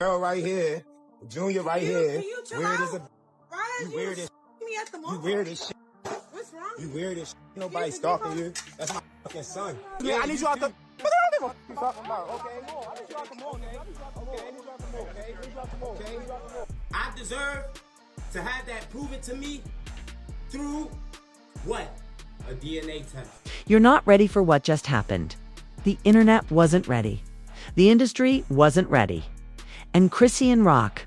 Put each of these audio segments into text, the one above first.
girl right here, Junior right here. You chill Weird out? as a Why you weird as me at the mall? you weird as shit. What's wrong? You weird as shit. Nobody stalking you. That's my fucking son. Yeah, I need you out the. What you talking about? Okay, I need you out the mall, okay? Okay, I need you out the mall, okay? I need you out the mall, okay? I need you out the mall. I deserve to have that proven to me through what? A DNA test. You're not ready for what just happened. The internet wasn't ready. The industry wasn't ready. And Chrisean Rock,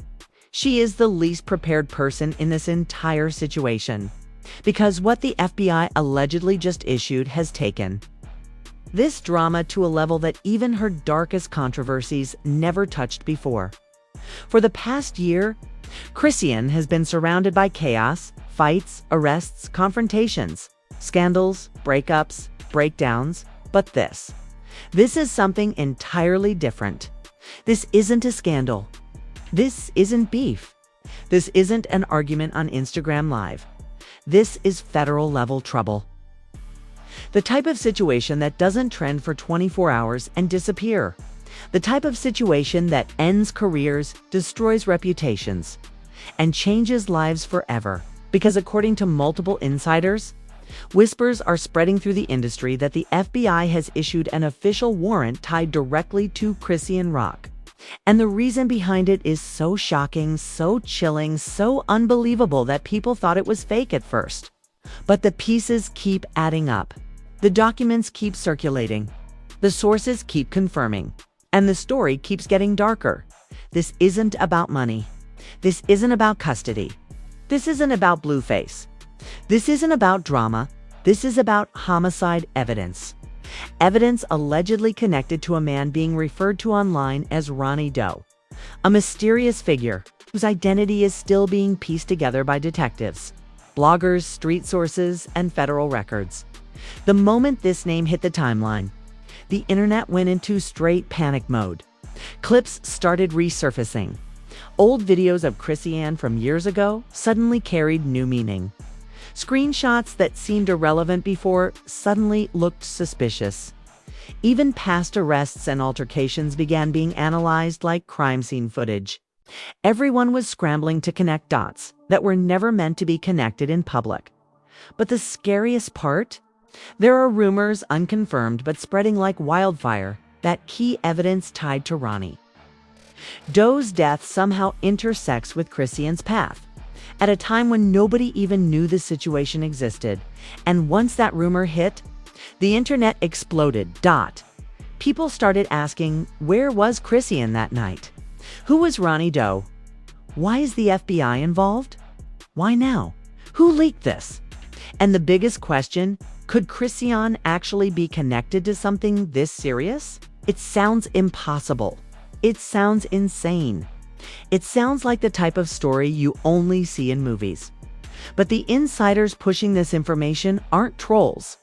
she is the least prepared person in this entire situation. Because what the FBI allegedly just issued has taken this drama to a level that even her darkest controversies never touched before. For the past year, Chrisean has been surrounded by chaos, fights, arrests, confrontations, scandals, breakups, breakdowns, but this is something entirely different. This isn't a scandal. This isn't beef. This isn't an argument on Instagram Live. This is federal-level trouble. The type of situation that doesn't trend for 24 hours and disappear. The type of situation that ends careers, destroys reputations, and changes lives forever. Because according to multiple insiders, whispers are spreading through the industry that the FBI has issued an official warrant tied directly to Chrisean Rock. And the reason behind it is so shocking, so chilling, so unbelievable that people thought it was fake at first. But the pieces keep adding up. The documents keep circulating. The sources keep confirming. And the story keeps getting darker. This isn't about money. This isn't about custody. This isn't about Blueface. This isn't about drama. This is about homicide evidence. Evidence allegedly connected to a man being referred to online as Ronny Doe, a mysterious figure whose identity is still being pieced together by detectives, bloggers, street sources, and federal records. The moment this name hit the timeline, the internet went into straight panic mode. Clips started resurfacing. Old videos of Chrisean from years ago suddenly carried new meaning. Screenshots that seemed irrelevant before suddenly looked suspicious. Even past arrests and altercations began being analyzed like crime scene footage. Everyone was scrambling to connect dots that were never meant to be connected in public. But the scariest part? There are rumors, unconfirmed but spreading like wildfire, that key evidence tied to Ronnie Doe's death somehow intersects with Chrisean's path, at a time when nobody even knew the situation existed. And once that rumor hit, the internet exploded. People started asking, where was Chrisean that night? Who was Ronnie Doe? Why is the FBI involved? Why now? Who leaked this? And the biggest question, could Chrisean actually be connected to something this serious? It sounds impossible. It sounds insane. It sounds like the type of story you only see in movies. But the insiders pushing this information aren't trolls.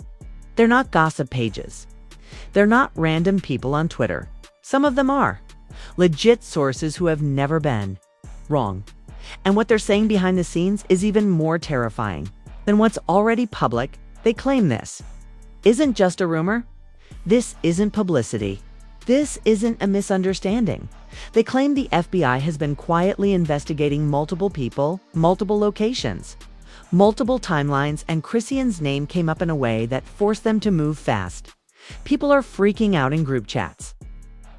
They're not gossip pages. They're not random people on Twitter. Some of them are. Legit sources who have never been wrong. And what they're saying behind the scenes is even more terrifying than what's already public. They claim this isn't just a rumor. This isn't publicity. This isn't a misunderstanding. They claim the FBI has been quietly investigating multiple people, multiple locations, multiple timelines, and Chrisean's name came up in a way that forced them to move fast. People are freaking out in group chats.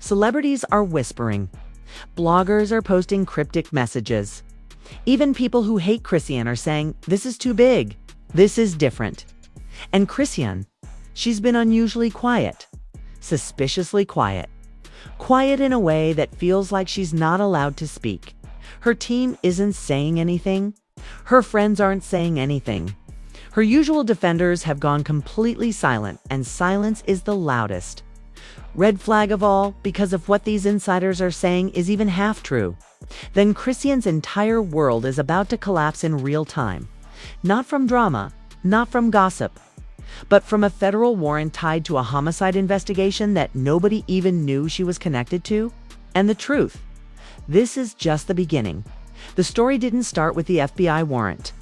Celebrities are whispering. Bloggers are posting cryptic messages. Even people who hate Chrisean are saying, this is too big. This is different. And Chrisean, she's been unusually quiet. Suspiciously quiet. Quiet in a way that feels like she's not allowed to speak. Her team isn't saying anything. Her friends aren't saying anything. Her usual defenders have gone completely silent, and silence is the loudest. Red flag of all, because if what these insiders are saying is even half true, then Chrisean's entire world is about to collapse in real time. Not from drama, not from gossip, but from a federal warrant tied to a homicide investigation that nobody even knew she was connected to. And the truth, this is just the beginning. The story didn't start with the FBI warrant.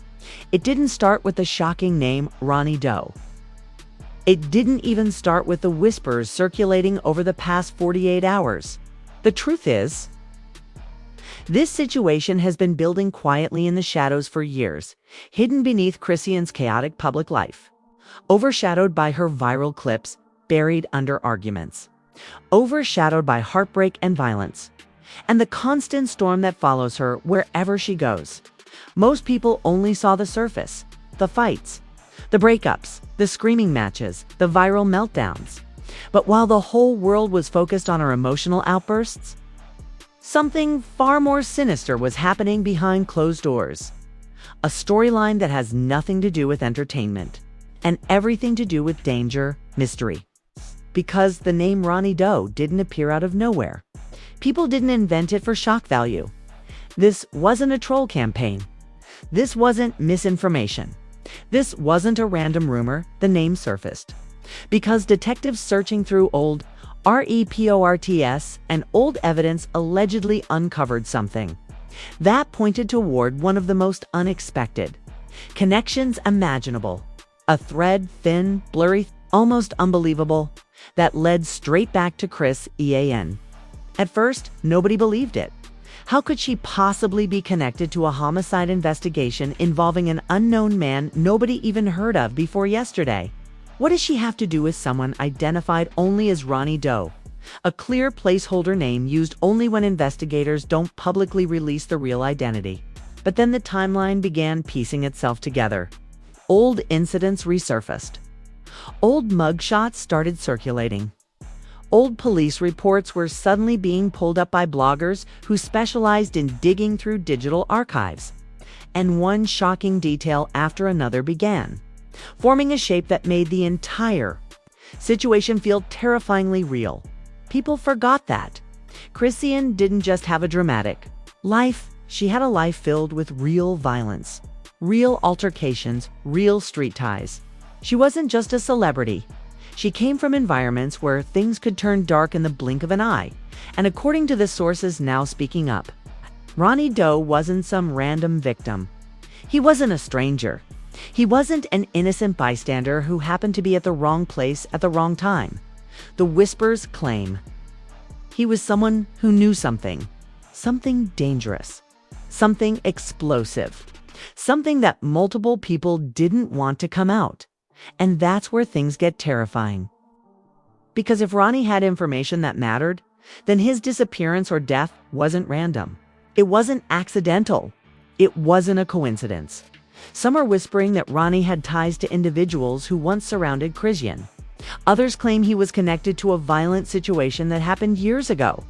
It didn't start with the shocking name Ronnie Doe. It didn't even start with the whispers circulating over the past 48 hours. The truth is, This situation has been building quietly in the shadows for years, hidden beneath Chrisean's chaotic public life, overshadowed by her viral clips, buried under arguments, overshadowed by heartbreak and violence, and the constant storm that follows her wherever she goes. Most people only saw the surface, the fights, the breakups, the screaming matches, the viral meltdowns. But while the whole world was focused on her emotional outbursts, something far more sinister was happening behind closed doors. A storyline that has nothing to do with entertainment and everything to do with danger, mystery. Because the name Ronny Doe didn't appear out of nowhere. People didn't invent it for shock value. This wasn't a troll campaign. This wasn't misinformation. This wasn't a random rumor. The name surfaced because detectives searching through old reports and old evidence allegedly uncovered something that pointed toward one of the most unexpected connections imaginable. A thread, thin, blurry, almost unbelievable, that led straight back to Chrisean. At first, nobody believed it. How could she possibly be connected to a homicide investigation involving an unknown man nobody even heard of before yesterday? What does she have to do with someone identified only as Ronny Doe, a clear placeholder name used only when investigators don't publicly release the real identity? But then the timeline began piecing itself together. Old incidents resurfaced. Old mugshots started circulating. Old police reports were suddenly being pulled up by bloggers who specialized in digging through digital archives. And one shocking detail after another began, forming a shape that made the entire situation feel terrifyingly real. People forgot that Chrisean didn't just have a dramatic life, she had a life filled with real violence, real altercations, real street ties. She wasn't just a celebrity. She came from environments where things could turn dark in the blink of an eye. And according to the sources now speaking up, Ronny Doe wasn't some random victim. He wasn't a stranger. He wasn't an innocent bystander who happened to be at the wrong place at the wrong time. The whispers claim he was someone who knew something dangerous, something explosive, something that multiple people didn't want to come out. And that's where things get terrifying. Because if Ronny had information that mattered, then his disappearance or death wasn't random. It wasn't accidental. It wasn't a coincidence. Some are whispering that Ronny had ties to individuals who once surrounded Chrisean. Others claim he was connected to a violent situation that happened years ago.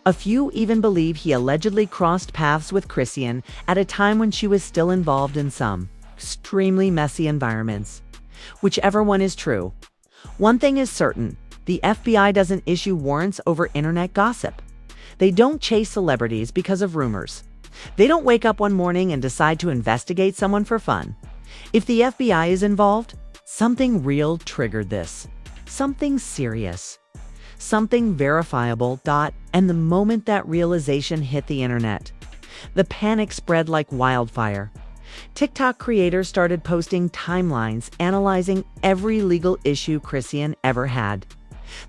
A few even believe he allegedly crossed paths with Chrisean at a time when she was still involved in some extremely messy environments. Whichever one is true, one thing is certain: the FBI doesn't issue warrants over internet gossip. They don't chase celebrities because of rumors. They don't wake up one morning and decide to investigate someone for fun. If the FBI is involved, something real triggered this. Something serious. Something verifiable. And the moment that realization hit the internet, the panic spread like wildfire. TikTok creators started posting timelines analyzing every legal issue Chrisean ever had.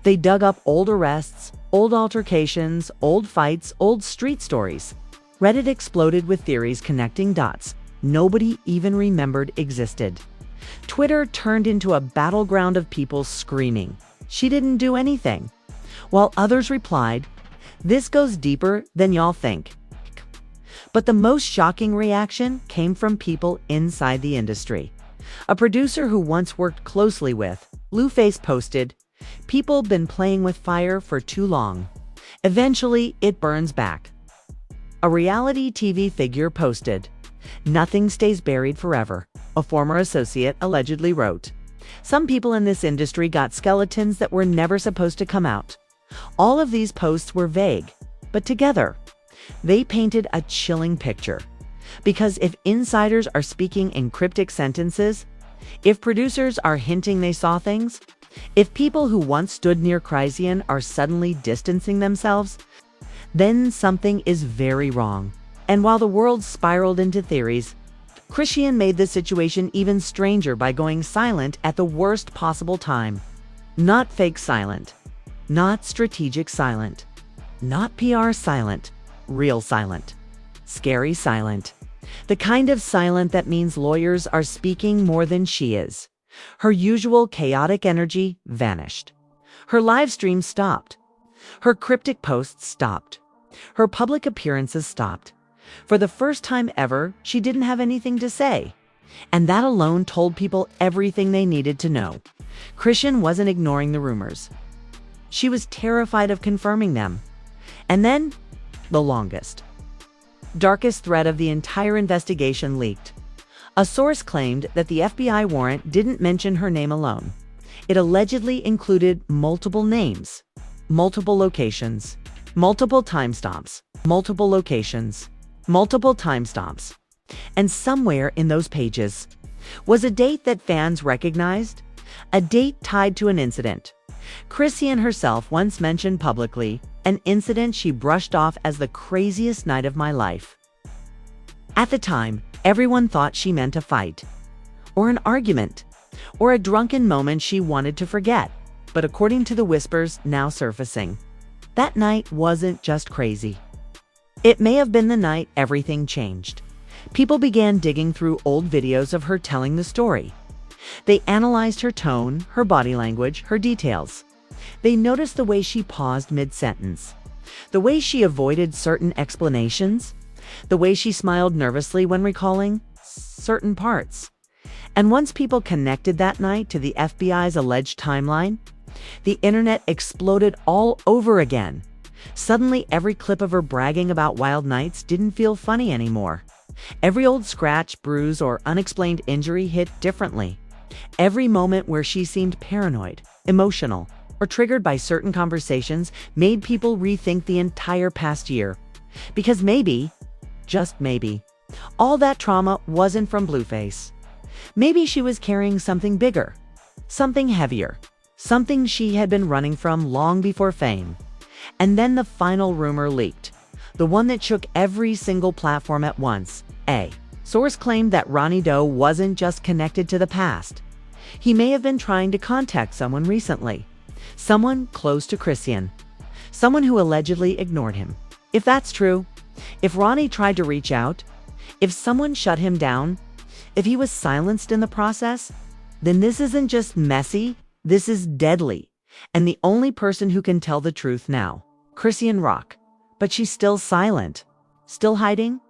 They dug up old arrests, old altercations, old fights, old street stories. Reddit exploded with theories connecting dots nobody even remembered existed. Twitter turned into a battleground of people screaming, "She didn't do anything," while others replied, "This goes deeper than y'all think." But the most shocking reaction came from people inside the industry. A producer who once worked closely with Blueface posted, "People been playing with fire for too long. Eventually, it burns back." A reality TV figure posted, "Nothing stays buried forever," a former associate allegedly wrote. Some people in this industry got skeletons that were never supposed to come out. All of these posts were vague, but together, they painted a chilling picture. Because if insiders are speaking in cryptic sentences, if producers are hinting they saw things, if people who once stood near Chrisean are suddenly distancing themselves, then something is very wrong. And while the world spiraled into theories, Chrisean made the situation even stranger by going silent at the worst possible time. Not fake silent, not strategic silent, not PR silent, real silent. scary silent. The kind of silent that means lawyers are speaking more than she is. Her usual chaotic energy vanished. Her live stream stopped. Her cryptic posts stopped. Her public appearances stopped. For the first time ever, she didn't have anything to say. And that alone told people everything they needed to know. Chrisean wasn't ignoring the rumors. She was terrified of confirming them. And then, the longest, darkest thread of the entire investigation leaked. A source claimed that the FBI warrant didn't mention her name alone. It allegedly included multiple names, multiple locations, multiple timestamps, multiple locations, multiple timestamps. And somewhere in those pages was a date that fans recognized, a date tied to an incident. Chrisean herself once mentioned publicly an incident she brushed off as the craziest night of my life. At the time, everyone thought she meant a fight, or an argument, or a drunken moment she wanted to forget. But according to the whispers now surfacing, that night wasn't just crazy. It may have been the night everything changed. People began digging through old videos of her telling the story. They analyzed her tone, her body language, her details. They noticed the way she paused mid-sentence, the way she avoided certain explanations, the way she smiled nervously when recalling certain parts. And once people connected that night to the FBI's alleged timeline, the internet exploded all over again. Suddenly, every clip of her bragging about wild nights didn't feel funny anymore. Every old scratch, bruise, or unexplained injury hit differently. Every moment where she seemed paranoid, emotional, or triggered by certain conversations made people rethink the entire past year. Because maybe, just maybe, all that trauma wasn't from Blueface. Maybe she was carrying something bigger, something heavier, something she had been running from long before fame. And then the final rumor leaked, the one that shook every single platform at once. A source claimed that Ronny Doe wasn't just connected to the past. He may have been trying to contact someone recently, someone close to Chrisean, someone who allegedly ignored him. If that's true, if Ronnie tried to reach out, if someone shut him down, if he was silenced in the process, then this isn't just messy, this is deadly. And the only person who can tell the truth now, Chrisean Rock. But she's still silent, still hiding,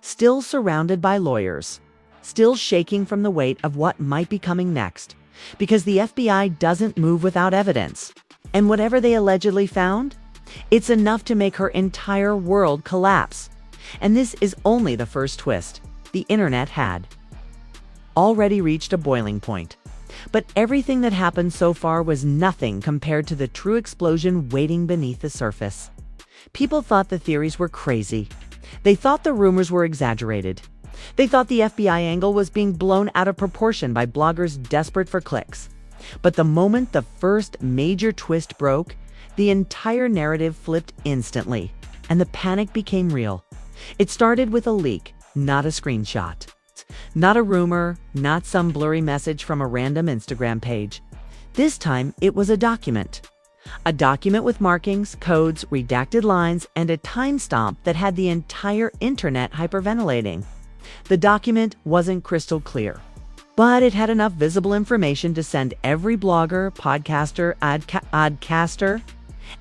still surrounded by lawyers, still shaking from the weight of what might be coming next, because the FBI doesn't move without evidence. And whatever they allegedly found, it's enough to make her entire world collapse. And this is only the first twist. The internet had already reached a boiling point. But everything that happened so far was nothing compared to the true explosion waiting beneath the surface. People thought the theories were crazy. They thought the rumors were exaggerated. They thought the FBI angle was being blown out of proportion by bloggers desperate for clicks. But the moment the first major twist broke, the entire narrative flipped instantly, and the panic became real. It started with a leak, not a screenshot. Not a rumor, not some blurry message from a random Instagram page. This time, it was a document. A document with markings, codes, redacted lines, and a timestamp that had the entire internet hyperventilating. The document wasn't crystal clear, but it had enough visible information to send every blogger, podcaster, oddcaster,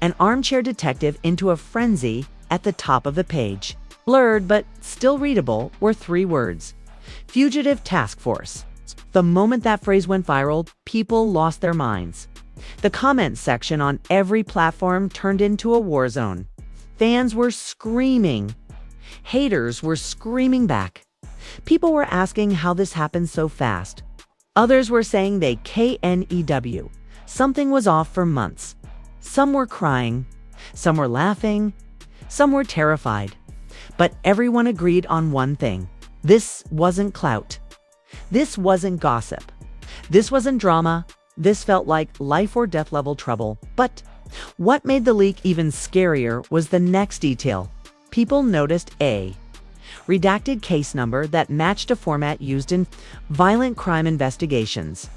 and armchair detective into a frenzy. At the top of the page, blurred but still readable, were 3 words: Fugitive Task Force. The moment that phrase went viral, people lost their minds. The comments section on every platform turned into a war zone. Fans were screaming. Haters were screaming back. People were asking how this happened so fast. Others were saying they KNEW. Something was off for months. Some were crying. Some were laughing. Some were terrified. But everyone agreed on one thing. This wasn't clout. This wasn't gossip. This wasn't drama. This felt like life or death level trouble. But what made the leak even scarier was the next detail. People noticed a redacted case number that matched a format used in violent crime investigations.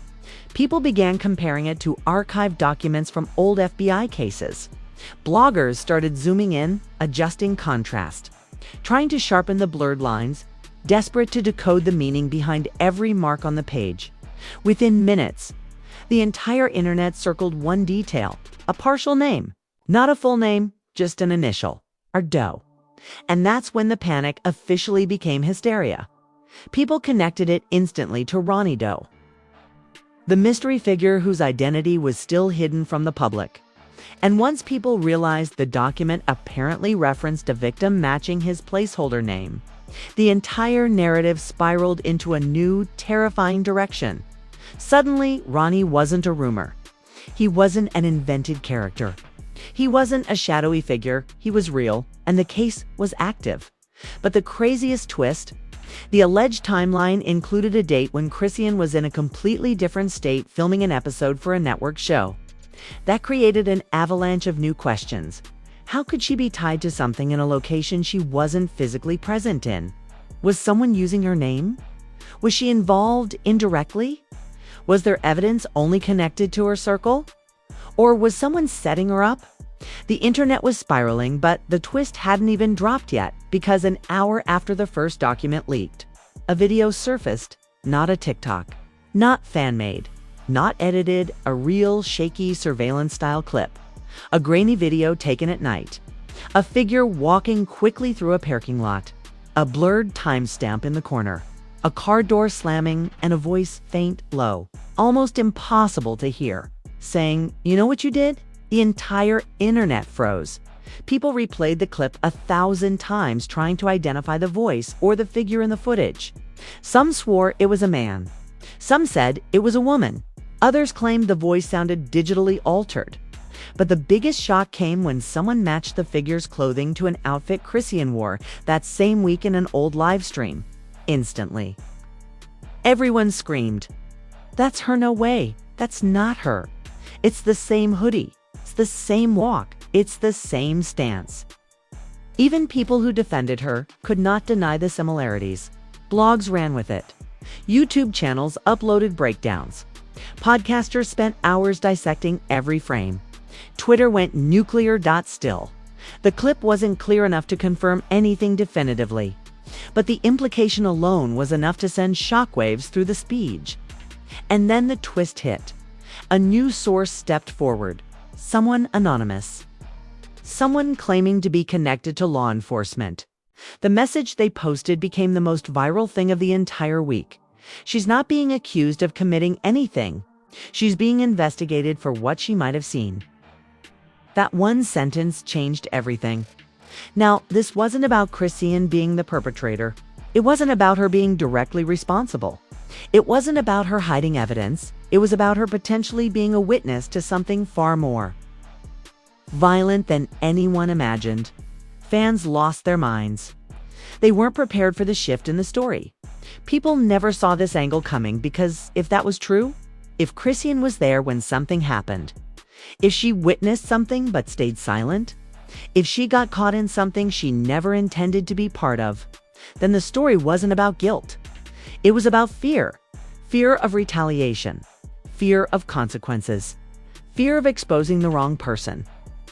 People began comparing it to archived documents from old FBI cases. Bloggers started zooming in, adjusting contrast. trying to sharpen the blurred lines, desperate to decode the meaning behind every mark on the page. Within minutes, the entire internet circled one detail, a partial name. Not a full name, just an initial, Doe. And that's when the panic officially became hysteria. People connected it instantly to Ronny Doe, the mystery figure whose identity was still hidden from the public. And once people realized the document apparently referenced a victim matching his placeholder name, the entire narrative spiraled into a new, terrifying direction. Suddenly, Ronnie wasn't a rumor. He wasn't an invented character. He wasn't a shadowy figure. He was real, and the case was active. But the craziest twist, the alleged timeline included a date when Chrisean was in a completely different state filming an episode for a network show. That created an avalanche of new questions. How could she be tied to something in a location she wasn't physically present in? Was someone using her name? Was she involved indirectly? Was there evidence only connected to her circle? Or was someone setting her up? The internet was spiraling, but the twist hadn't even dropped yet, because an hour after the first document leaked, a video surfaced, not a TikTok, not fan-made, not edited, a real shaky surveillance-style clip, a grainy video taken at night, a figure walking quickly through a parking lot, a blurred timestamp in the corner, a car door slamming, and a voice faint, low, almost impossible to hear, saying, "You know what you did?" The entire internet froze. People replayed the clip 1,000 times trying to identify the voice or the figure in the footage. Some swore it was a man. Some said it was a woman. Others claimed the voice sounded digitally altered. But the biggest shock came when someone matched the figure's clothing to an outfit Chrisean wore that same week in an old live stream. Instantly. Everyone screamed, "That's her, no way. That's not her. It's the same hoodie. It's the same walk. It's the same stance." Even people who defended her could not deny the similarities. Blogs ran with it. YouTube channels uploaded breakdowns. Podcasters spent hours dissecting every frame. Twitter went nuclear. Still, the clip wasn't clear enough to confirm anything definitively. But the implication alone was enough to send shockwaves through the speech. And then the twist hit. A new source stepped forward. Someone anonymous. Someone claiming to be connected to law enforcement. The message they posted became the most viral thing of the entire week. She's not being accused of committing anything. She's being investigated for what she might have seen. That one sentence changed everything. Now, this wasn't about Chrisean being the perpetrator. It wasn't about her being directly responsible. It wasn't about her hiding evidence. It was about her potentially being a witness to something far more violent than anyone imagined. Fans lost their minds. They weren't prepared for the shift in the story. People never saw this angle coming because if that was true, if Chrisean was there when something happened, if she witnessed something but stayed silent, if she got caught in something she never intended to be part of, then the story wasn't about guilt. It was about fear. Fear of retaliation. Fear of consequences. Fear of exposing the wrong person.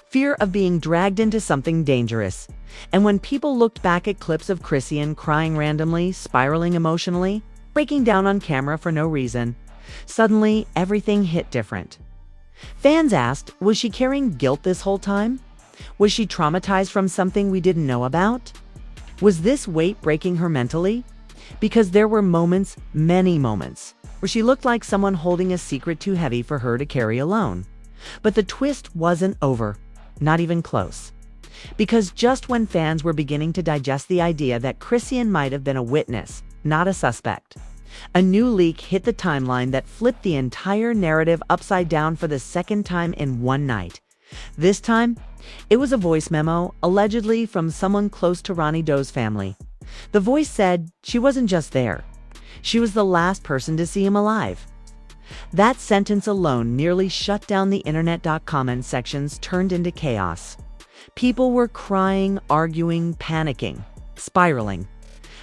Fear of being dragged into something dangerous. And when people looked back at clips of Chrisean crying randomly, spiraling emotionally, breaking down on camera for no reason, suddenly everything hit different. Fans asked, was she carrying guilt this whole time? Was she traumatized from something we didn't know about? Was this weight breaking her mentally? Because there were moments, many moments, where she looked like someone holding a secret too heavy for her to carry alone. But the twist wasn't over, not even close. Because just when fans were beginning to digest the idea that Chrisean might have been a witness, not a suspect, a new leak hit the timeline that flipped the entire narrative upside down for the second time in one night. This time, it was a voice memo, allegedly from someone close to Ronny Doe's family. The voice said she wasn't just there. She was the last person to see him alive. That sentence alone nearly shut down the internet. Comment sections turned into chaos. People were crying, arguing, panicking, spiraling.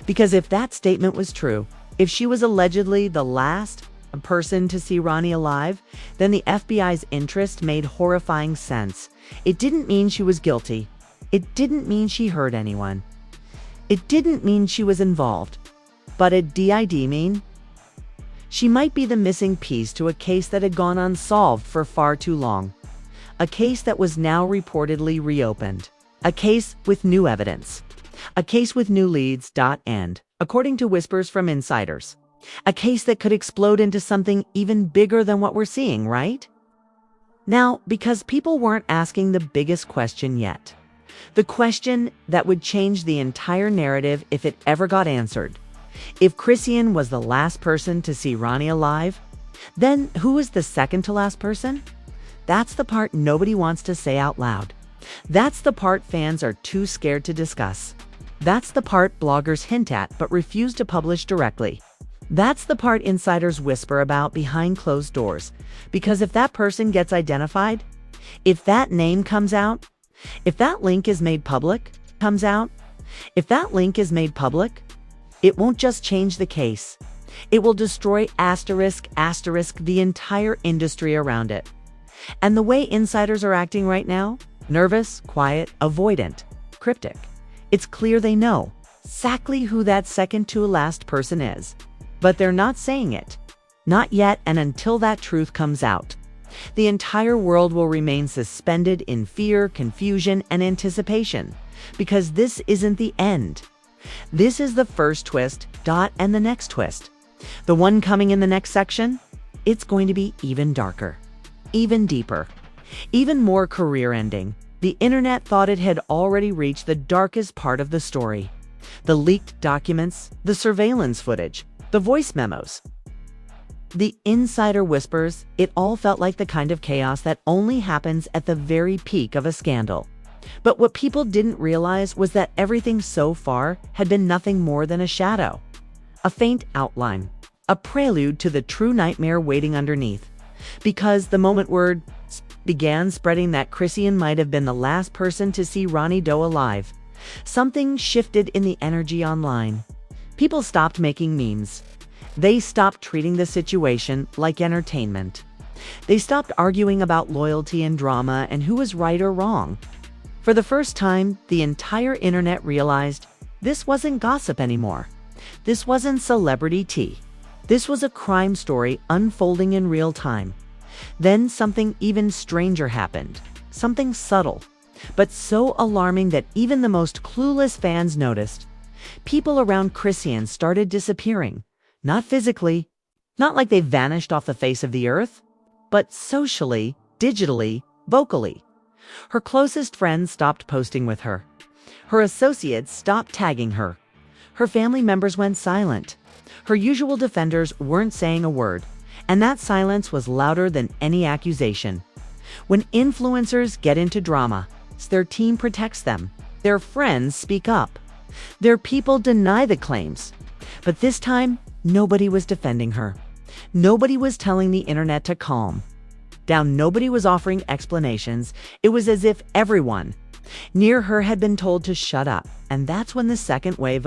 Because if that statement was true, if she was allegedly the last person to see Ronnie alive, then the FBI's interest made horrifying sense. It didn't mean she was guilty. It didn't mean she hurt anyone. It didn't mean she was involved. But it did mean she might be the missing piece to a case that had gone unsolved for far too long. A case that was now reportedly reopened. A case with new evidence. A case with new leads. And, according to whispers from insiders, a case that could explode into something even bigger than what we're seeing, right? Now, because people weren't asking the biggest question yet. The question that would change the entire narrative if it ever got answered. If Chrisean was the last person to see Ronnie alive, then who was the second to last person? That's the part nobody wants to say out loud. That's the part fans are too scared to discuss. That's the part bloggers hint at but refuse to publish directly. That's the part insiders whisper about behind closed doors. Because if that person gets identified, if that name comes out, if that link is made public, it won't just change the case. It will destroy the entire industry around it. And the way insiders are acting right now, nervous, quiet, avoidant, cryptic. It's clear they know exactly who that second to last person is. But they're not saying it. Not yet, and until that truth comes out. The entire world will remain suspended in fear, confusion, and anticipation. Because this isn't the end. This is the first twist, and the next twist. The one coming in the next section, it's going to be even darker. Even deeper. Even more career-ending. The internet thought it had already reached the darkest part of the story. The leaked documents, the surveillance footage, the voice memos. The insider whispers, it all felt like the kind of chaos that only happens at the very peak of a scandal. But what people didn't realize was that everything so far had been nothing more than a shadow. A faint outline. A prelude to the true nightmare waiting underneath. Because the moment word began spreading that Chrisean might have been the last person to see Ronny Doe alive, something shifted in the energy online. People stopped making memes. They stopped treating the situation like entertainment. They stopped arguing about loyalty and drama and who was right or wrong. For the first time, the entire internet realized this wasn't gossip anymore. This wasn't celebrity tea. This was a crime story unfolding in real time. Then something even stranger happened. Something subtle, but so alarming that even the most clueless fans noticed. People around Chrisean started disappearing. Not physically, not like they vanished off the face of the earth, but socially, digitally, vocally. Her closest friends stopped posting with her. Her associates stopped tagging her. Her family members went silent. Her usual defenders weren't saying a word, and that silence was louder than any accusation. When influencers get into drama, their team protects them. Their friends speak up. Their people deny the claims. But this time, nobody was defending her. Nobody was telling the internet to calm down. Nobody was offering explanations. It was as if everyone near her had been told to shut up. And that's when the second wave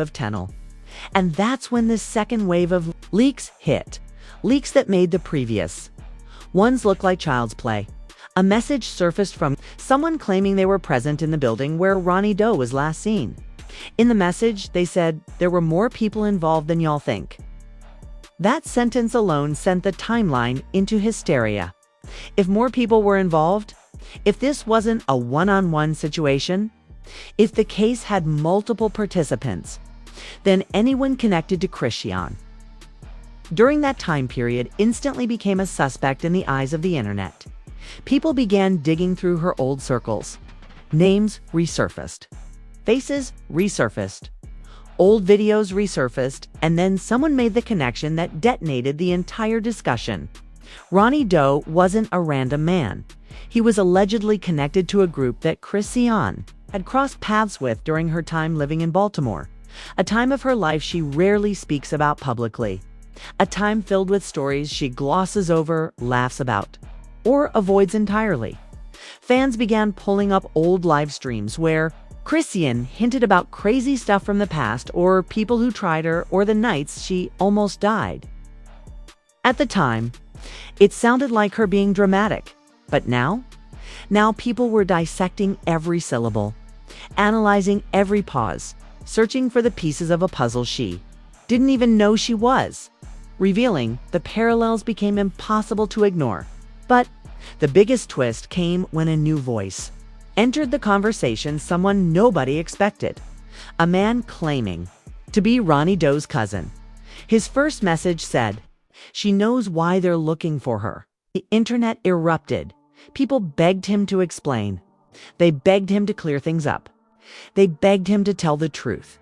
of leaks hit. Leaks that made the previous ones look like child's play. A message surfaced from someone claiming they were present in the building where Ronny Doe was last seen. In the message, they said, "There were more people involved than y'all think." That sentence alone sent the timeline into hysteria. If more people were involved, if this wasn't a one-on-one situation, if the case had multiple participants, then anyone connected to Chrisean during that time period instantly became a suspect in the eyes of the internet. People began digging through her old circles. Names resurfaced. Faces resurfaced. Old videos resurfaced, and then someone made the connection that detonated the entire discussion. Ronny Doe wasn't a random man. He was allegedly connected to a group that Chrisean had crossed paths with during her time living in Baltimore, a time of her life she rarely speaks about publicly, a time filled with stories she glosses over, laughs about, or avoids entirely. Fans began pulling up old live streams where Chrisean hinted about crazy stuff from the past, or people who tried her, or the nights she almost died. At the time, it sounded like her being dramatic, but now people were dissecting every syllable, analyzing every pause, searching for the pieces of a puzzle she didn't even know she was. Revealing the parallels became impossible to ignore. But the biggest twist came when a new voice entered the conversation, someone nobody expected. A man claiming to be Ronnie Doe's cousin. His first message said, "She knows why they're looking for her." The internet erupted. People begged him to explain. They begged him to clear things up. They begged him to tell the truth.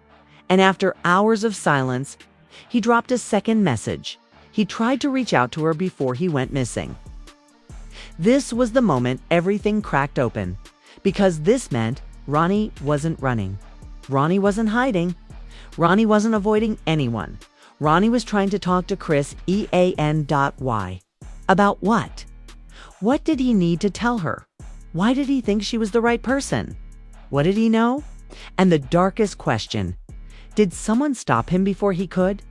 And after hours of silence, he dropped a second message. He tried to reach out to her before he went missing. This was the moment everything cracked open, because this meant Ronnie wasn't running. Ronnie wasn't hiding. Ronnie wasn't avoiding anyone. Ronnie was trying to talk to Chrisean. About what? What did he need to tell her? Why did he think she was the right person? What did he know? And the darkest question, did someone stop him before he could?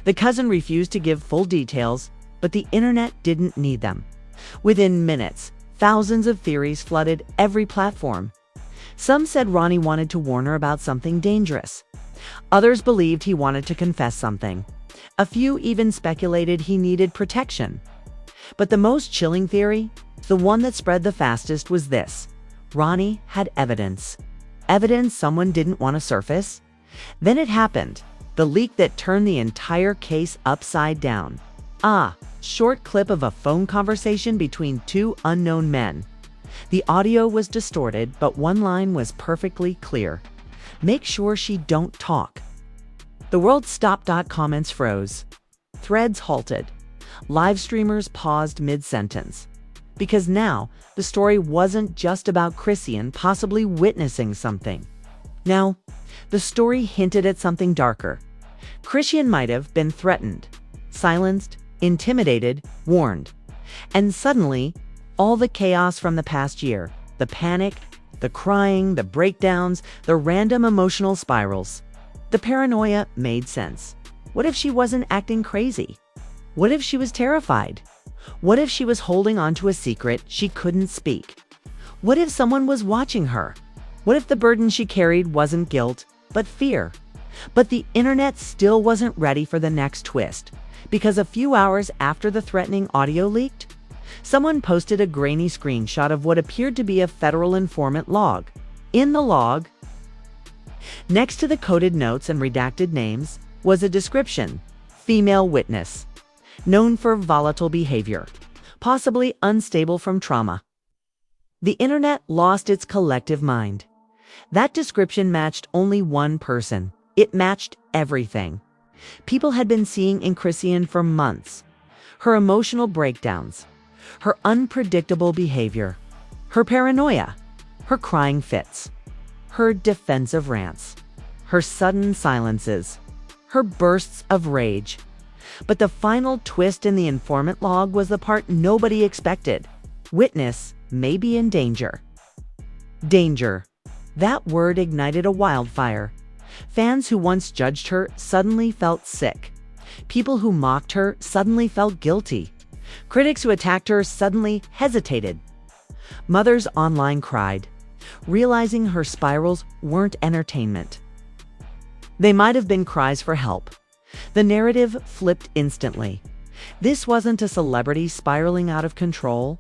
The cousin refused to give full details, but the internet didn't need them. Within minutes, thousands of theories flooded every platform. Some said Ronnie wanted to warn her about something dangerous. Others believed he wanted to confess something. A few even speculated he needed protection. But the most chilling theory, the one that spread the fastest, was this: Ronnie had evidence. Evidence someone didn't want to surface. Then it happened. The leak that turned the entire case upside down. Short clip of a phone conversation between two unknown men. The audio was distorted, but one line was perfectly clear. "Make sure she don't talk." The world stopped. Comments froze. Threads halted. Live streamers paused mid-sentence. Because now, the story wasn't just about Chrisean possibly witnessing something. Now, the story hinted at something darker. Chrisean might have been threatened, silenced, intimidated, warned. And suddenly, all the chaos from the past year, the panic, the crying, the breakdowns, the random emotional spirals, the paranoia made sense. What if she wasn't acting crazy? What if she was terrified? What if she was holding on to a secret she couldn't speak? What if someone was watching her? What if the burden she carried wasn't guilt, but fear? But the internet still wasn't ready for the next twist, because a few hours after the threatening audio leaked, someone posted a grainy screenshot of what appeared to be a federal informant log. In the log, next to the coded notes and redacted names, was a description: female witness, known for volatile behavior, possibly unstable from trauma. The internet lost its collective mind. That description matched only one person. It matched everything people had been seeing in Chrisean for months. Her emotional breakdowns, her unpredictable behavior, her paranoia, her crying fits, her defensive rants, her sudden silences, her bursts of rage. But the final twist in the informant log was the part nobody expected. Witness may be in danger. Danger. That word ignited a wildfire. Fans who once judged her suddenly felt sick. People who mocked her suddenly felt guilty. Critics who attacked her suddenly hesitated. Mothers online cried, realizing her spirals weren't entertainment. They might have been cries for help. The narrative flipped instantly. This wasn't a celebrity spiraling out of control.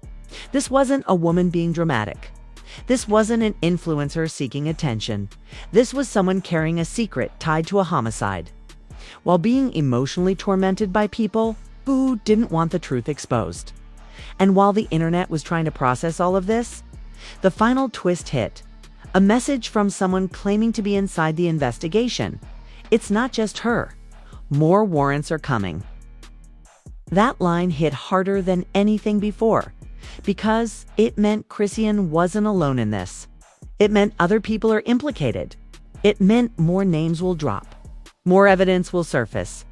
This wasn't a woman being dramatic. This wasn't an influencer seeking attention. This was someone carrying a secret tied to a homicide, while being emotionally tormented by people who didn't want the truth exposed. And while the internet was trying to process all of this, the final twist hit. A message from someone claiming to be inside the investigation. It's not just her. More warrants are coming. That line hit harder than anything before, because it meant Chrisean wasn't alone in this. It meant other people are implicated. It meant more names will drop. More evidence will surface.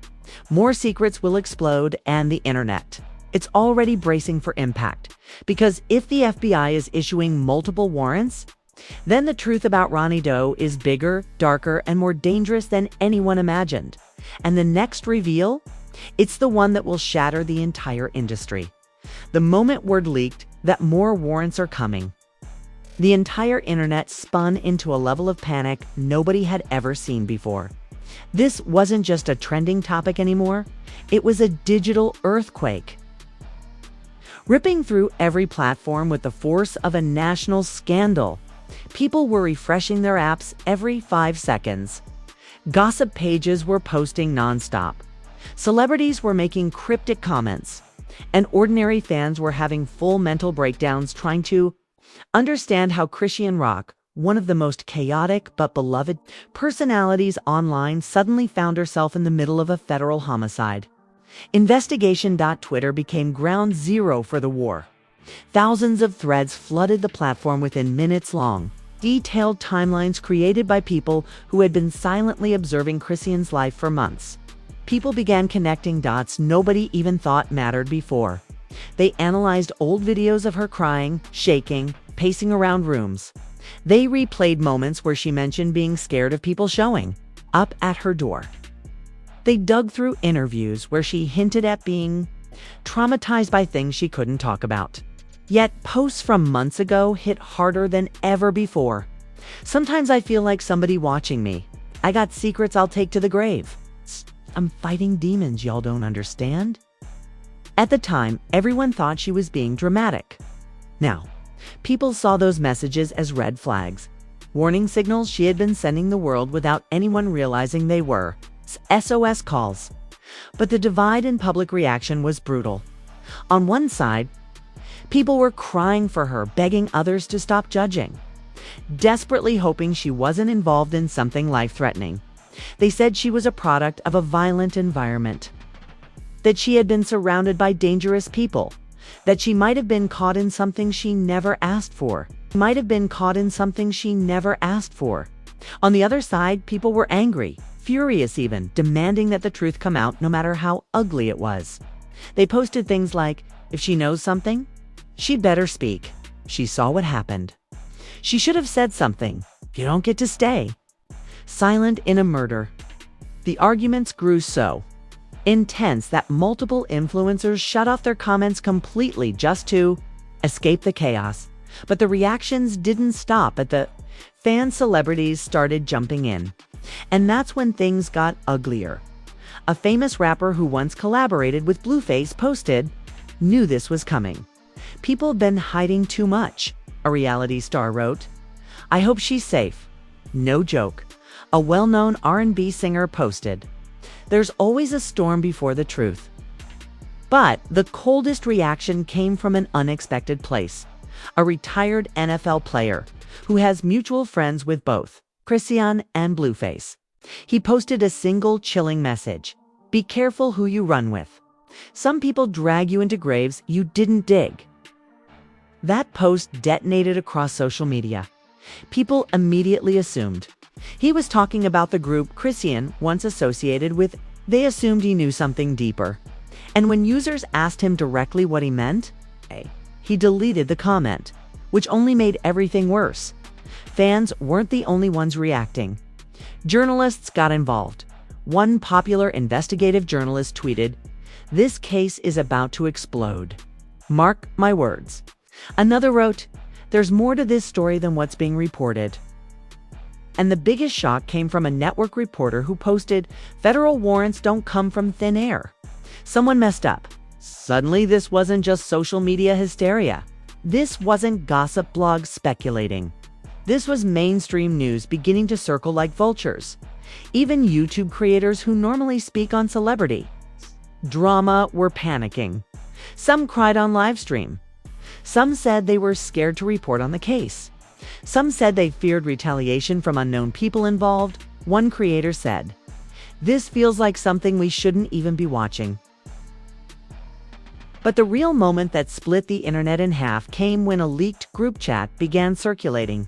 More secrets will explode, and the internet, it's already bracing for impact. Because if the FBI is issuing multiple warrants, then the truth about Ronny Doe is bigger, darker, and more dangerous than anyone imagined. And the next reveal, it's the one that will shatter the entire industry. The moment word leaked that more warrants are coming, The entire internet spun into a level of panic nobody had ever seen before. This wasn't just a trending topic anymore, it was a digital earthquake. Ripping through every platform with the force of a national scandal, people were refreshing their apps every 5 seconds. Gossip pages were posting nonstop. Celebrities were making cryptic comments, and ordinary fans were having full mental breakdowns trying to understand how Chrisean, one of the most chaotic but beloved personalities online, suddenly found herself in the middle of a federal homicide. Investigation.Twitter became ground zero for the war. Thousands of threads flooded the platform within minutes long, detailed timelines created by people who had been silently observing Chrisean's life for months. People began connecting dots nobody even thought mattered before. They analyzed old videos of her crying, shaking, pacing around rooms. They replayed moments where she mentioned being scared of people showing up at her door. They dug through interviews where she hinted at being traumatized by things she couldn't talk about. Yet posts from months ago hit harder than ever before. Sometimes I feel like somebody watching me. I got secrets I'll take to the grave. I'm fighting demons y'all don't understand. At the time, everyone thought she was being dramatic. Now, people saw those messages as red flags, warning signals she had been sending the world without anyone realizing they were. SOS calls. But the divide in public reaction was brutal. On one side, people were crying for her, begging others to stop judging, desperately hoping she wasn't involved in something life-threatening. They said she was a product of a violent environment, that she had been surrounded by dangerous people, that she might have been caught in something she never asked for. On the other side, people were angry, furious even, demanding that the truth come out no matter how ugly it was. They posted things like, if she knows something, she'd better speak. She saw what happened. She should have said something. You don't get to stay silent in a murder. The arguments grew so intense that multiple influencers shut off their comments completely just to escape the chaos. But the reactions didn't stop at the fan. Celebrities started jumping in. And that's when things got uglier. A famous rapper who once collaborated with Blueface posted, "Knew this was coming. People have been hiding too much," a reality star wrote. "I hope she's safe." No joke. A well-known R&B singer posted, "There's always a storm before the truth." But the coldest reaction came from an unexpected place. A retired NFL player who has mutual friends with both Chrisean and Blueface. He posted a single chilling message: "Be careful who you run with. Some people drag you into graves you didn't dig." That post detonated across social media. People immediately assumed he was talking about the group Chrisean once associated with. They assumed he knew something deeper. And when users asked him directly what he meant, he deleted the comment, which only made everything worse. Fans weren't the only ones reacting. Journalists got involved. One popular investigative journalist tweeted, "This case is about to explode. Mark my words." Another wrote, "There's more to this story than what's being reported." And the biggest shock came from a network reporter who posted, "Federal warrants don't come from thin air. Someone messed up." Suddenly, this wasn't just social media hysteria. This wasn't gossip blogs speculating. This was mainstream news beginning to circle like vultures. Even YouTube creators who normally speak on celebrity drama were panicking. Some cried on livestream. Some said they were scared to report on the case. Some said they feared retaliation from unknown people involved. One creator said, "This feels like something we shouldn't even be watching." But the real moment that split the internet in half came when a leaked group chat began circulating.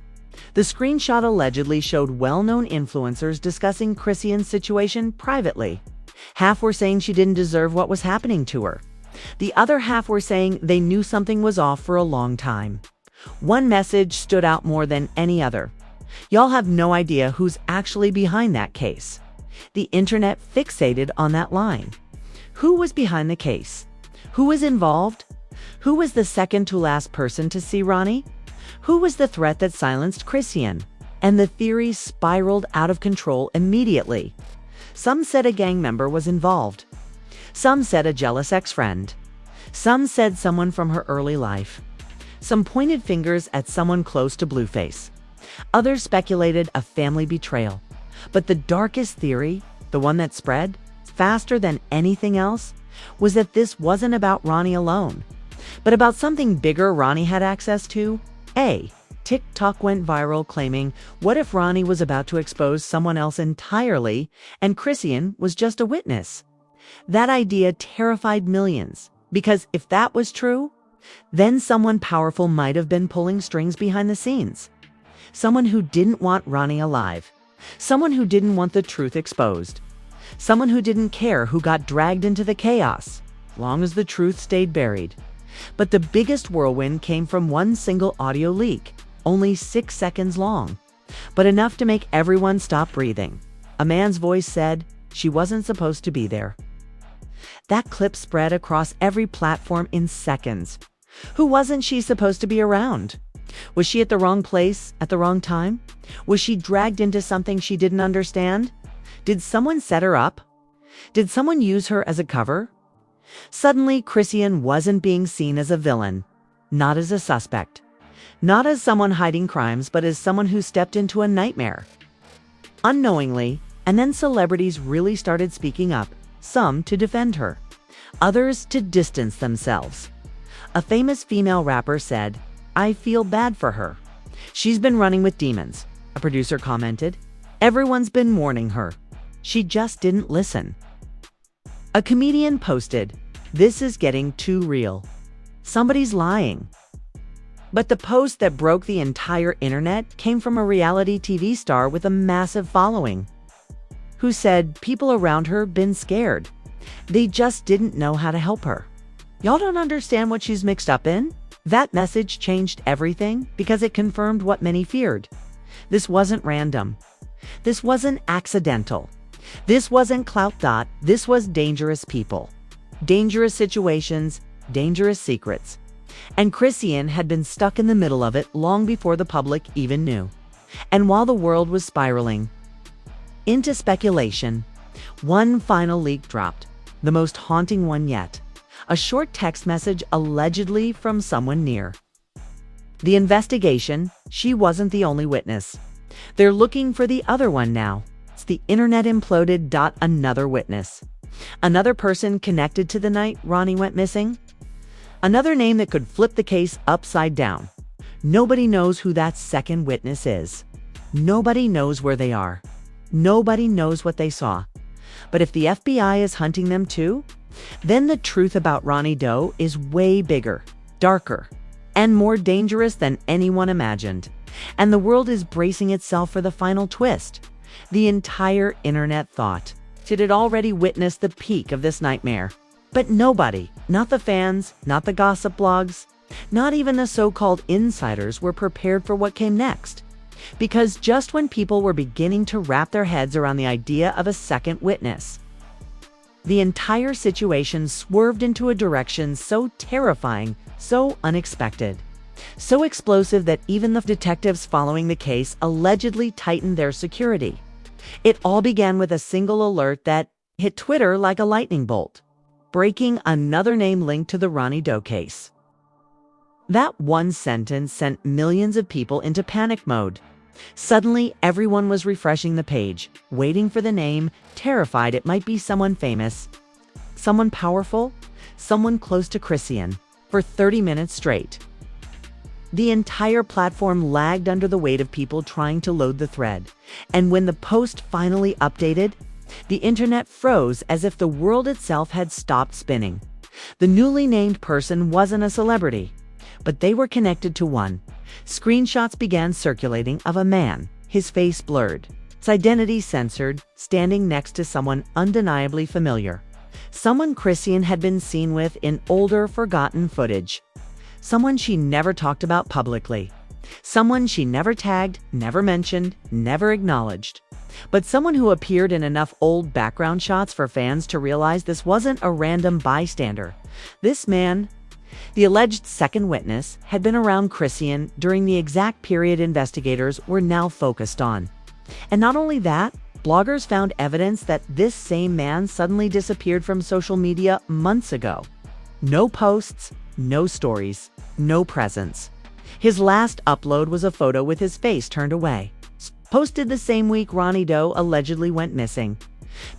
The screenshot allegedly showed well-known influencers discussing Chrisean's situation privately. Half were saying she didn't deserve what was happening to her. The other half were saying they knew something was off for a long time. One message stood out more than any other. "Y'all have no idea who's actually behind that case." The internet fixated on that line. Who was behind the case? Who was involved? Who was the second to last person to see Ronnie? Who was the threat that silenced Chrisean? And the theories spiraled out of control immediately. Some said a gang member was involved. Some said a jealous ex-friend. Some said someone from her early life. Some pointed fingers at someone close to Blueface. Others speculated a family betrayal. But the darkest theory, the one that spread faster than anything else, was that this wasn't about Ronnie alone, but about something bigger Ronnie had access to. TikTok went viral claiming, what if Ronnie was about to expose someone else entirely and Chrisean was just a witness? That idea terrified millions, because if that was true, then someone powerful might have been pulling strings behind the scenes. Someone who didn't want Ronnie alive. Someone who didn't want the truth exposed. Someone who didn't care who got dragged into the chaos, long as the truth stayed buried. But the biggest whirlwind came from one single audio leak, only 6 seconds long, but enough to make everyone stop breathing. A man's voice said she wasn't supposed to be there. That clip spread across every platform in seconds. Who wasn't she supposed to be around? Was she at the wrong place at the wrong time? Was she dragged into something she didn't understand? Did someone set her up? Did someone use her as a cover? Suddenly, Chrisean wasn't being seen as a villain, not as a suspect, not as someone hiding crimes, but as someone who stepped into a nightmare. Unknowingly, and then celebrities really started speaking up, some to defend her, others to distance themselves. A famous female rapper said, "I feel bad for her. She's been running with demons," a producer commented. "Everyone's been warning her. She just didn't listen." A comedian posted, "This is getting too real. Somebody's lying." But the post that broke the entire internet came from a reality TV star with a massive following, who said people around her been scared. They just didn't know how to help her. Y'all don't understand what she's mixed up in? That message changed everything because it confirmed what many feared. This wasn't random. This wasn't accidental. This wasn't clout. This was dangerous people, dangerous situations, dangerous secrets. And Chrisean had been stuck in the middle of it long before the public even knew. And while the world was spiraling into speculation, one final leak dropped, the most haunting one yet. A short text message allegedly from someone near. The investigation, she wasn't the only witness. They're looking for the other one now. It's the internet imploded. Another witness. Another person connected to the night Ronnie went missing. Another name that could flip the case upside down. Nobody knows who that second witness is. Nobody knows where they are. Nobody knows what they saw. But if the FBI is hunting them too, then the truth about Ronny Doe is way bigger, darker, and more dangerous than anyone imagined. And the world is bracing itself for the final twist. The entire internet thought it had already witnessed the peak of this nightmare. But nobody, not the fans, not the gossip blogs, not even the so-called insiders, were prepared for what came next. Because just when people were beginning to wrap their heads around the idea of a second witness, the entire situation swerved into a direction so terrifying, so unexpected, so explosive that even the detectives following the case allegedly tightened their security. It all began with a single alert that hit Twitter like a lightning bolt, breaking another name linked to the Ronny Doe case. That one sentence sent millions of people into panic mode. Suddenly, everyone was refreshing the page, waiting for the name, terrified it might be someone famous, someone powerful, someone close to Chrisean, for 30 minutes straight. The entire platform lagged under the weight of people trying to load the thread, and when the post finally updated, the internet froze as if the world itself had stopped spinning. The newly named person wasn't a celebrity, but they were connected to one. Screenshots began circulating of a man, his face blurred, his identity censored, standing next to someone undeniably familiar. Someone Chrisean had been seen with in older, forgotten footage. Someone she never talked about publicly. Someone she never tagged, never mentioned, never acknowledged. But someone who appeared in enough old background shots for fans to realize this wasn't a random bystander. This man, The alleged second witness had been around Chrisean during the exact period investigators were now focused on. And not only that, bloggers found evidence that this same man suddenly disappeared from social media months ago. No posts, no stories, no presence. His last upload was a photo with his face turned away. Posted the same week Ronny Doe allegedly went missing.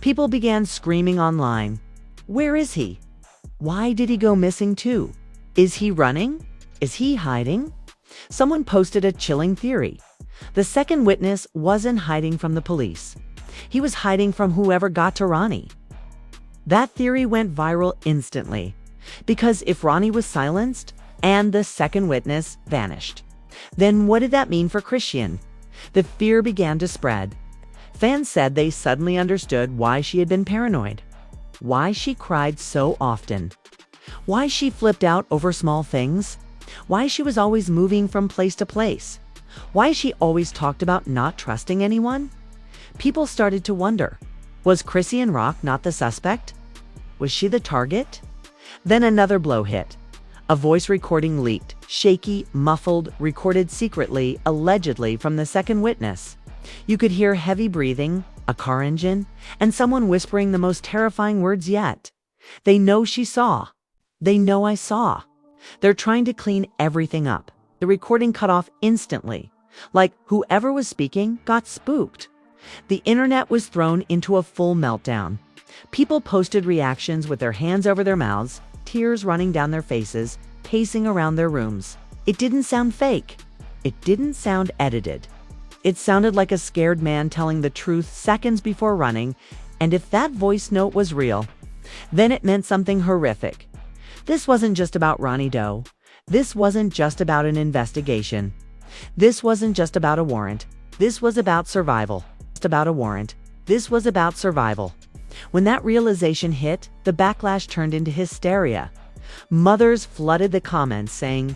People began screaming online. Where is he? Why did he go missing too? Is he running? Is he hiding? Someone posted a chilling theory. The second witness wasn't hiding from the police. He was hiding from whoever got to Ronnie. That theory went viral instantly, because if Ronnie was silenced and the second witness vanished, then what did that mean for Chrisean? The fear began to spread. Fans said they suddenly understood why she had been paranoid, why she cried so often, why she flipped out over small things, why she was always moving from place to place, why she always talked about not trusting anyone. People started to wonder, was Chrisean Rock not the suspect? Was she the target? Then another blow hit. A voice recording leaked, shaky, muffled, recorded secretly, allegedly from the second witness. You could hear heavy breathing, a car engine, and someone whispering the most terrifying words yet. They know she saw. They know I saw. They're trying to clean everything up. The recording cut off instantly, like whoever was speaking got spooked. The internet was thrown into a full meltdown. People posted reactions with their hands over their mouths, tears running down their faces, pacing around their rooms. It didn't sound fake. It didn't sound edited. It sounded like a scared man telling the truth seconds before running, and if that voice note was real, then it meant something horrific. This wasn't just about Ronny Doe. This wasn't just about an investigation. This wasn't just about a warrant. This was about survival. Just about a warrant. This was about survival. When that realization hit, the backlash turned into hysteria. Mothers flooded the comments saying,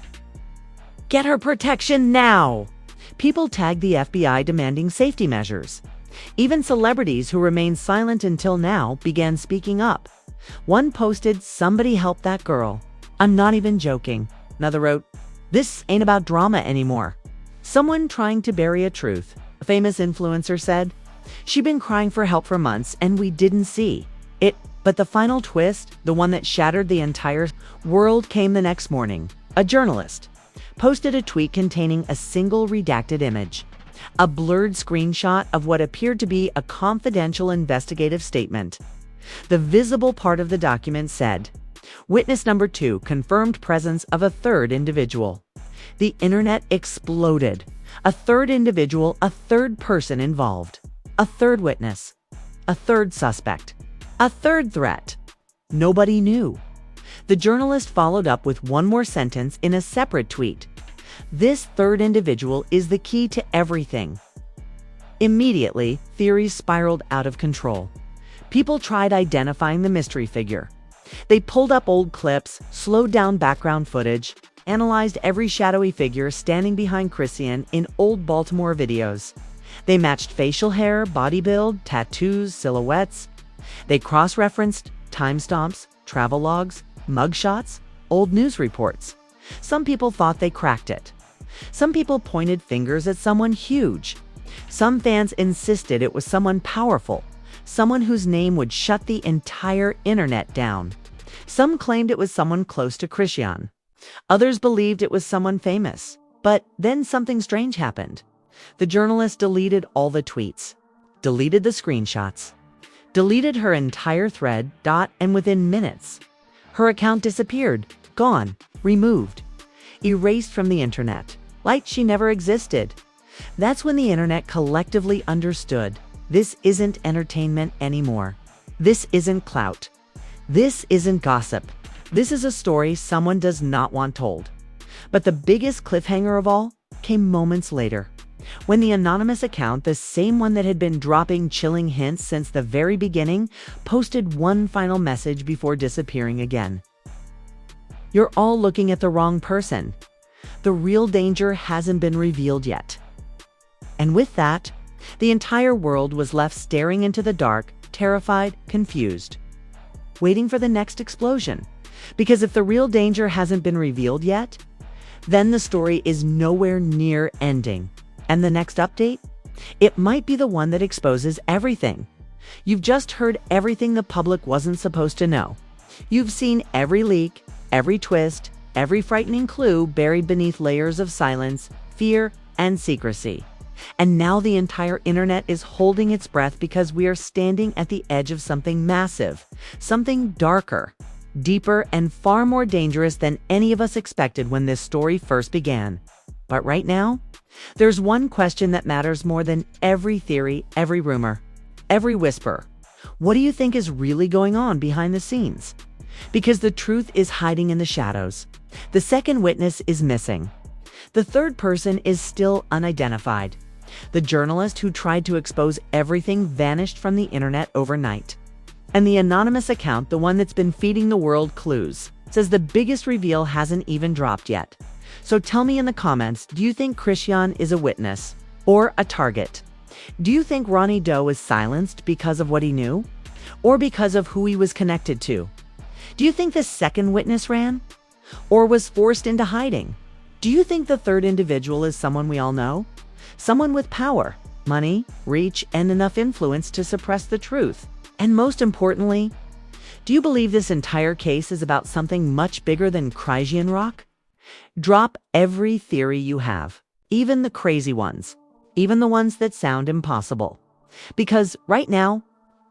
"Get her protection now!" People tagged the FBI demanding safety measures. Even celebrities who remained silent until now began speaking up. One posted, "Somebody help that girl. I'm not even joking." Another wrote, "This ain't about drama anymore." Someone trying to bury a truth, a famous influencer said, "She'd been crying for help for months and we didn't see it." But the final twist, the one that shattered the entire world, came the next morning. A journalist posted a tweet containing a single redacted image, a blurred screenshot of what appeared to be a confidential investigative statement. The visible part of the document said, "Witness number 2 confirmed presence of a third individual." The internet exploded. A third individual, a third person involved, a third witness, a third suspect, a third threat. Nobody knew. The journalist followed up with one more sentence in a separate tweet. "This third individual is the key to everything." Immediately, theories spiraled out of control. People tried identifying the mystery figure. They pulled up old clips, slowed down background footage, analyzed every shadowy figure standing behind Chrisean in old Baltimore videos. They matched facial hair, body build, tattoos, silhouettes. They cross-referenced timestamps, travel logs, mugshots, old news reports. Some people thought they cracked it. Some people pointed fingers at someone huge. Some fans insisted it was someone powerful, someone whose name would shut the entire internet down. Some claimed it was someone close to Chrisean. Others believed it was someone famous. But then something strange happened. The journalist deleted all the tweets, deleted the screenshots, deleted her entire thread, and within minutes, her account disappeared, gone, removed, erased from the internet, like she never existed. That's when the internet collectively understood, this isn't entertainment anymore. This isn't clout. This isn't gossip. This is a story someone does not want told. But the biggest cliffhanger of all came moments later, when the anonymous account, the same one that had been dropping chilling hints since the very beginning, posted one final message before disappearing again. "You're all looking at the wrong person. The real danger hasn't been revealed yet." And with that, the entire world was left staring into the dark, terrified, confused, waiting for the next explosion, Because if the real danger hasn't been revealed yet, then the story is nowhere near ending. And the next update? It might be the one that exposes everything. You've just heard everything the public wasn't supposed to know. You've seen every leak, every twist, every frightening clue buried beneath layers of silence, fear, and secrecy. And now the entire internet is holding its breath because we are standing at the edge of something massive, something darker, deeper, and far more dangerous than any of us expected when this story first began. But right now, there's one question that matters more than every theory, every rumor, every whisper. What do you think is really going on behind the scenes? Because the truth is hiding in the shadows. The second witness is missing. The third person is still unidentified. The journalist who tried to expose everything vanished from the internet overnight. And the anonymous account, the one that's been feeding the world clues, says the biggest reveal hasn't even dropped yet. So tell me in the comments, do you think Chrisean is a witness or a target? Do you think Ronny Doe was silenced because of what he knew? Or because of who he was connected to? Do you think the second witness ran? Or was forced into hiding? Do you think the third individual is someone we all know? Someone with power, money, reach, and enough influence to suppress the truth? And most importantly, do you believe this entire case is about something much bigger than Chrisean rock? Drop every theory you have, even the crazy ones, even the ones that sound impossible. Because right now,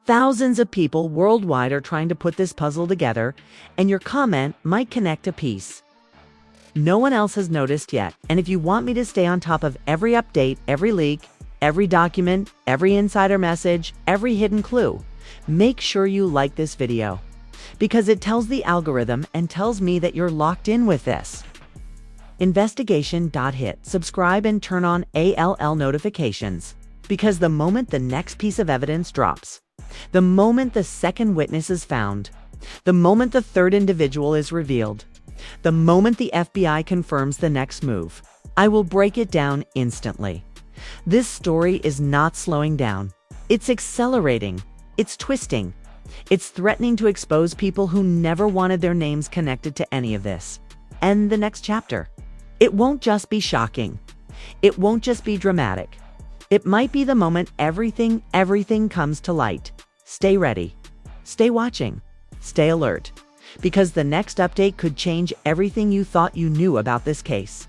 thousands of people worldwide are trying to put this puzzle together, and your comment might connect a piece no one else has noticed yet. And if you want me to stay on top of every update, every leak, every document, every insider message, every hidden clue, make sure you like this video, because it tells the algorithm and tells me that you're locked in with this. Investigation.hit subscribe and turn on ALL notifications, because the moment the next piece of evidence drops, the moment the second witness is found, the moment the third individual is revealed, the moment the FBI confirms the next move, I will break it down instantly. This story is not slowing down. It's accelerating. It's twisting. It's threatening to expose people who never wanted their names connected to any of this. And the next chapter, it won't just be shocking. It won't just be dramatic. It might be the moment everything comes to light. Stay ready. Stay watching. Stay alert. Because the next update could change everything you thought you knew about this case.